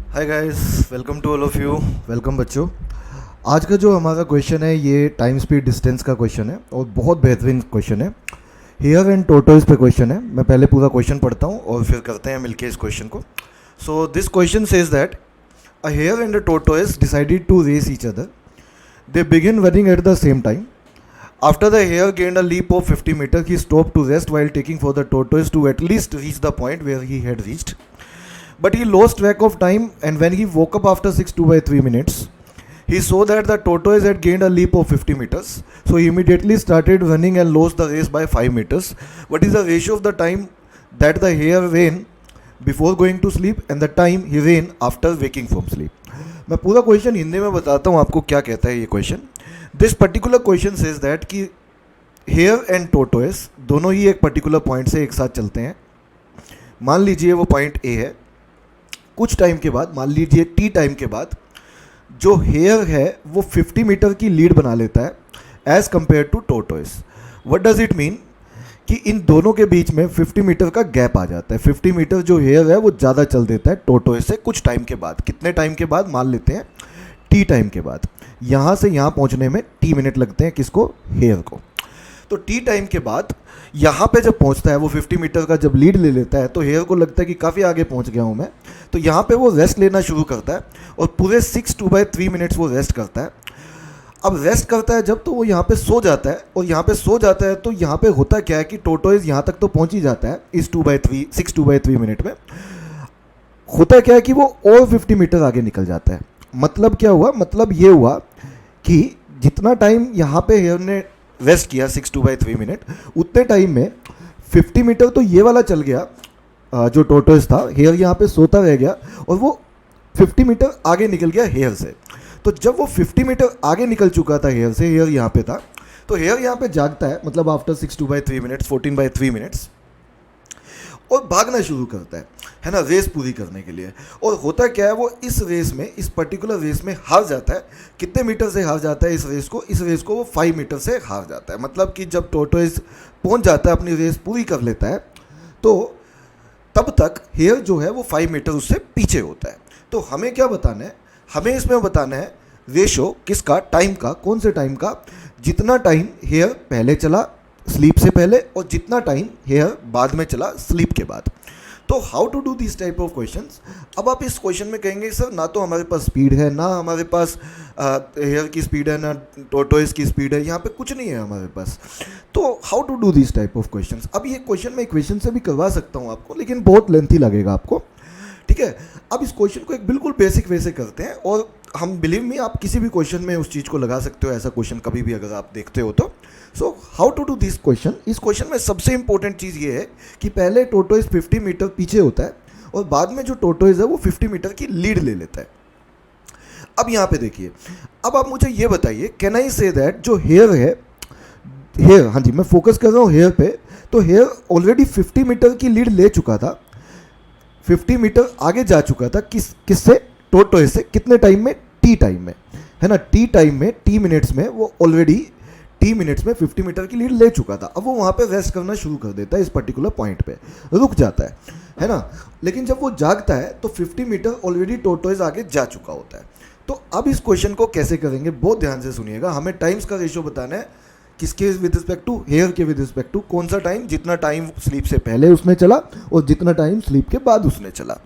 Hi guys, welcome to all of you. Welcome बच्चों। आज का जो हमारा क्वेश्चन है ये टाइम स्पीड डिस्टेंस का क्वेश्चन है और बहुत बेहतरीन क्वेश्चन है। हेयर एंड टोटोइज पे क्वेश्चन है। मैं पहले पूरा क्वेश्चन पढ़ता हूँ और फिर करते हैं मिलके इस क्वेश्चन को। So this question says that a hare and a tortoise decided to race each other. They begin running at the same time. After the hare gained a leap of 50 meters, he stopped to rest while taking for the tortoise to at least reach the point where he had reached. But he lost track of time, and when he woke up after 6 2 by 3 minutes, he saw that the tortoise had gained a leap of 50 meters. So he immediately started running and lost the race by 5 meters. What is the ratio of the time that the hare ran before going to sleep and the time he ran after waking from sleep? मैं पूरा question Hindi में बताता हूँ आपको क्या कहता है ये question. This particular question says that कि हेयर एंड टोटोइस दोनों ही एक पर्टिकुलर पॉइंट से एक साथ चलते हैं। मान लीजिए वो पॉइंट ए है। कुछ टाइम के बाद, मान लीजिए टी टाइम के बाद, जो हेयर है वो 50 मीटर की लीड बना लेता है as compared to tortoise. What does it mean कि इन दोनों के बीच में 50 मीटर का गैप आ जाता है। 50 मीटर जो हेयर है वो ज़्यादा चल देता है टोटोइस से कुछ टाइम के बाद। कितने टाइम के बाद? मान लेते हैं टी टाइम के बाद। यहाँ से यहाँ पहुँचने में टी मिनट लगते हैं किसको? हेयर को। तो टी टाइम के बाद यहाँ पे जब पहुँचता है वो 50 मीटर का जब लीड ले लेता है तो हेयर को लगता है कि काफ़ी आगे पहुँच गया हूँ मैं। तो यहाँ पे वो रेस्ट लेना शुरू करता है और पूरे 6 2 by 3 मिनट्स वो रेस्ट करता है। अब रेस्ट करता है जब, तो वो यहाँ पे सो जाता है और यहाँ पे सो जाता है तो यहाँ पे होता क्या है कि टोटोइज यहाँ तक तो पहुँच ही जाता है इस 6 2 by 3 मिनट में। होता क्या है कि वो और 50 मीटर आगे निकल जाता है। मतलब क्या हुआ? मतलब ये हुआ कि जितना टाइम यहाँ पे हेयर ने रेस्ट किया 6 2 by 3 मिनट, उतने टाइम में 50 मीटर तो ये वाला चल गया जो टोटोइज था। हेयर यहाँ पे सोता रह गया और वो 50 मीटर आगे निकल गया हेयर से। तो जब वो 50 मीटर आगे निकल चुका था हेयर से, हेयर यहाँ पे था, तो हेयर यहाँ पे जागता है, मतलब after 6 2 by 3 minutes, 14 by 3 minutes, और भागना शुरू करता है ना, रेस पूरी करने के लिए। और होता क्या है, वो इस रेस में, इस पर्टिकुलर रेस में हार जाता है। कितने मीटर से हार जाता है इस रेस को? इस रेस को वो 5 मीटर से हार जाता है। मतलब कि जब टोटोइज पहुंच जाता है, अपनी रेस पूरी कर लेता है, तो तब तक हेयर जो है वो 5 मीटर उससे पीछे होता है। तो हमें क्या बताना है? हमें इसमें बताना है रेशो किसका? टाइम का। कौन से टाइम का? जितना टाइम हेयर पहले चला स्लीप से पहले और जितना टाइम हेयर बाद में चला स्लीप के बाद। तो how to do this type of questions? अब आप इस क्वेश्चन में कहेंगे सर ना तो हमारे पास स्पीड है, ना हमारे पास हेयर की स्पीड है, ना टोटोइस की स्पीड है, यहाँ पे कुछ नहीं है हमारे पास। तो how to do this type of questions? अब ये क्वेश्चन मैं इक्वेशन से भी करवा सकता हूँ आपको, लेकिन बहुत लेंथी लगेगा आपको, ठीक है। अब इस क्वेश्चन को एक बिल्कुल बेसिक वे से करते हैं और हम, बिलीव मी, आप किसी भी क्वेश्चन में उस चीज़ को लगा सकते हो, ऐसा क्वेश्चन कभी भी अगर आप देखते हो तो। So how to do this question? इस क्वेश्चन में सबसे इंपॉर्टेंट चीज़ ये है कि पहले टोटोइज 50 मीटर पीछे होता है और बाद में जो टोटोइज है वो 50 मीटर की लीड ले लेता है। अब यहाँ पे देखिए, अब आप मुझे ये बताइए, कैन आई से दैट जो हेयर है, हेयर, हाँ जी मैं फोकस कर रहा हूँ हेयर पे, तो हेयर ऑलरेडी 50 मीटर की लीड ले चुका था, 50 मीटर आगे जा चुका था किससे? टोटोइज से। कितने टाइम में? टी टाइम में, है ना। टी टाइम में, टी मिनट्स में वो ऑलरेडी टी मिनट्स में 50 मीटर की लीड ले चुका था। अब वो वहाँ पे रेस्ट करना शुरू कर देता है, इस पर्टिकुलर पॉइंट पे रुक जाता है ना। लेकिन जब वो जागता है तो 50 मीटर ऑलरेडी टोटोइज आगे जा चुका होता है। तो अब इस क्वेश्चन को कैसे करेंगे, बहुत ध्यान से सुनिएगा। हमें टाइम्स का रेशियो बताना है, किसके विद रिस्पेक्ट टू? हेयर के विद रिस्पेक्ट टू। कौन सा टाइम? जितना टाइम स्लीप से पहले उसने चला और जितना टाइम स्लीप के बाद उसने चला,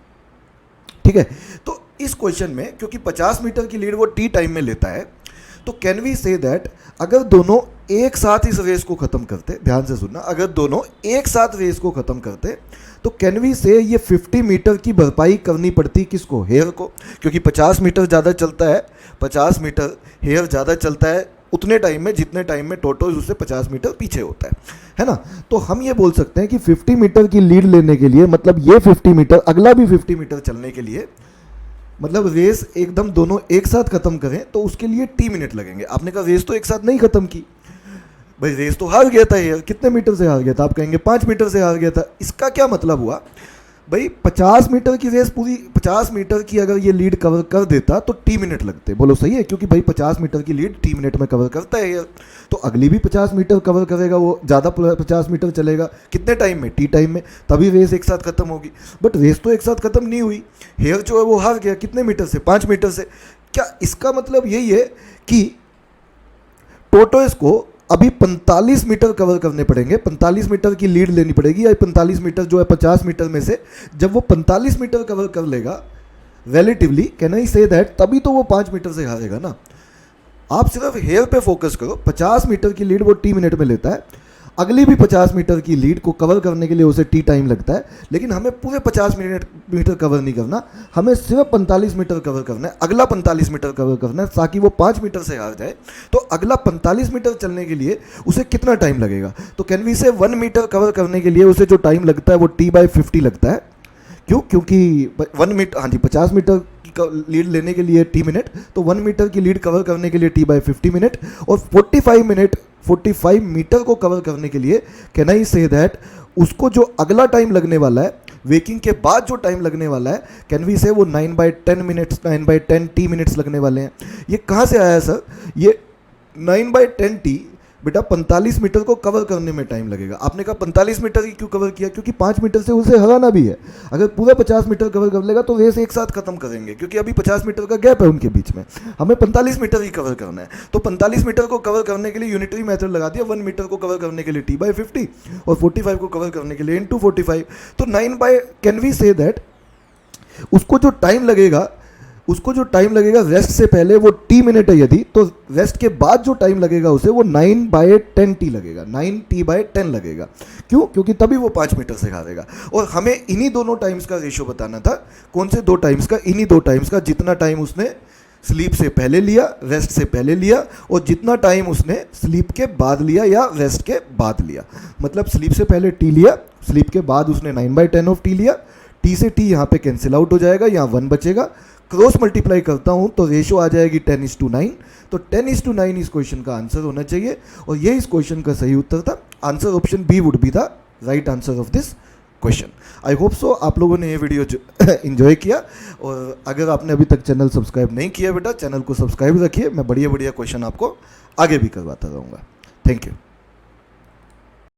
ठीक है। तो इस क्वेश्चन में क्योंकि 50 मीटर की लीड वो टी टाइम में लेता है, तो कैन वी से दैट अगर दोनों एक साथ इस रेस को ख़त्म करते, ध्यान से सुनना, अगर दोनों एक साथ रेस को ख़त्म करते तो कैन वी से ये 50 मीटर की भरपाई करनी पड़ती किसको? हेयर को। क्योंकि 50 मीटर ज़्यादा चलता है, 50 मीटर हेयर ज़्यादा चलता है उतने टाइम में जितने टाइम में टोटोइज उससे 50 मीटर पीछे होता है ना। तो हम ये बोल सकते हैं कि 50 मीटर की लीड लेने के लिए, मतलब ये 50 मीटर, अगला भी 50 मीटर चलने के लिए, मतलब रेस एकदम दोनों एक साथ खत्म करें तो उसके लिए टी मिनट लगेंगे। आपने कहा रेस तो एक साथ नहीं खत्म की भाई, रेस तो हार गया था हेयर। कितने मीटर से हार गया था? आप कहेंगे 5 मीटर से हार गया था। इसका क्या मतलब हुआ? भाई 50 मीटर की रेस पूरी 50 मीटर की अगर ये लीड कवर कर देता तो टी मिनट लगते। बोलो सही है, क्योंकि भाई 50 मीटर की लीड टी मिनट में कवर करता है यार। तो अगली भी 50 मीटर कवर करेगा, वो ज़्यादा 50 मीटर चलेगा कितने टाइम में, टी टाइम में, तभी रेस एक साथ खत्म होगी। बट रेस तो एक साथ खत्म नहीं हुई, हेयर जो है वो हार गया कितने मीटर से, 5 मीटर से। क्या इसका मतलब यही है कि टोटोइस को अभी 45 मीटर कवर करने पड़ेंगे, 45 मीटर की लीड लेनी पड़ेगी, या 45 मीटर जो है 50 मीटर में से जब वो 45 मीटर कवर कर लेगा relatively, can I say that, तभी तो वो 5 मीटर से हारेगा ना। आप सिर्फ हेयर पे फोकस करो, 50 मीटर की लीड वो टी मिनट में लेता है, अगली भी 50 मीटर की लीड को कवर करने के लिए उसे टी टाइम लगता है, लेकिन हमें पूरे 50 मीटर कवर नहीं करना, हमें सिर्फ 45 मीटर कवर करना है, अगला 45 मीटर कवर करना है, ताकि वो 5 मीटर से हार जाए। तो अगला 45 मीटर चलने के लिए उसे कितना टाइम लगेगा, तो कैन वी से 1 मीटर कवर करने के लिए उसे जो टाइम लगता है वो t/50 लगता है। क्यों, क्योंकि 1 मीटर, हाँ जी, 50 मीटर की लीड लेने के लिए टी मिनट, तो 1 मीटर की लीड कवर करने के लिए t/50 मिनट, और 45 मीटर को कवर करने के लिए कैन आई से दैट उसको जो अगला टाइम लगने वाला है, वेकिंग के बाद जो टाइम लगने वाला है, कैन वी से वो 9/10 मिनट्स, 9/10 टी मिनट्स लगने वाले हैं। ये कहाँ से आया सर, ये 9/10 टी बेटा 45 मीटर को कवर करने में टाइम लगेगा। आपने कहा 45 मीटर ही क्यों कवर किया, क्योंकि 5 मीटर से उसे हराना भी है। अगर पूरा 50 मीटर कवर कर लेगा तो रेस एक साथ खत्म करेंगे, क्योंकि अभी 50 मीटर का गैप है उनके बीच में, हमें 45 मीटर ही कवर करना है। तो 45 मीटर को कवर करने के लिए यूनिटरी मेथड लगा दिया, 1 मीटर को कवर करने के लिए t/50 और 45 को कवर करने के लिए into 45। तो 9 by, can we say that उसको जो टाइम लगेगा, उसको जो टाइम लगेगा रेस्ट से पहले वो टी मिनट है यदि, तो रेस्ट के बाद जो टाइम लगेगा उसे वो 9/10 टी लगेगा, 9t/10 लगेगा। क्यों, क्योंकि तभी वो 5 मीटर से हारेगा। और हमें इन्हीं दोनों टाइम्स का रेशियो बताना था। कौन से दो टाइम्स का, इन्हीं दो टाइम्स का, जितना टाइम उसने स्लीप से पहले लिया, रेस्ट से पहले लिया, और जितना टाइम उसने स्लीप के बाद लिया या रेस्ट के बाद लिया। मतलब स्लीप से पहले टी लिया, स्लीप के बाद उसने 9/10 ऑफ टी लिया, टी से टी यहाँ पे कैंसिल आउट हो जाएगा, यहाँ 1 बचेगा, क्रॉस मल्टीप्लाई करता हूँ तो रेशो आ जाएगी 10:9। तो 10:9 इस क्वेश्चन का आंसर होना चाहिए, और ये इस क्वेश्चन का सही उत्तर था। Answer option B would be the right answer of this question. I hope so आप लोगों ने ये वीडियो इन्जॉय किया, और अगर आपने अभी तक चैनल सब्सक्राइब नहीं किया बेटा, चैनल को सब्सक्राइब रखिए, मैं बढ़िया बढ़िया क्वेश्चन आपको आगे भी करवाता रहूँगा। Thank you.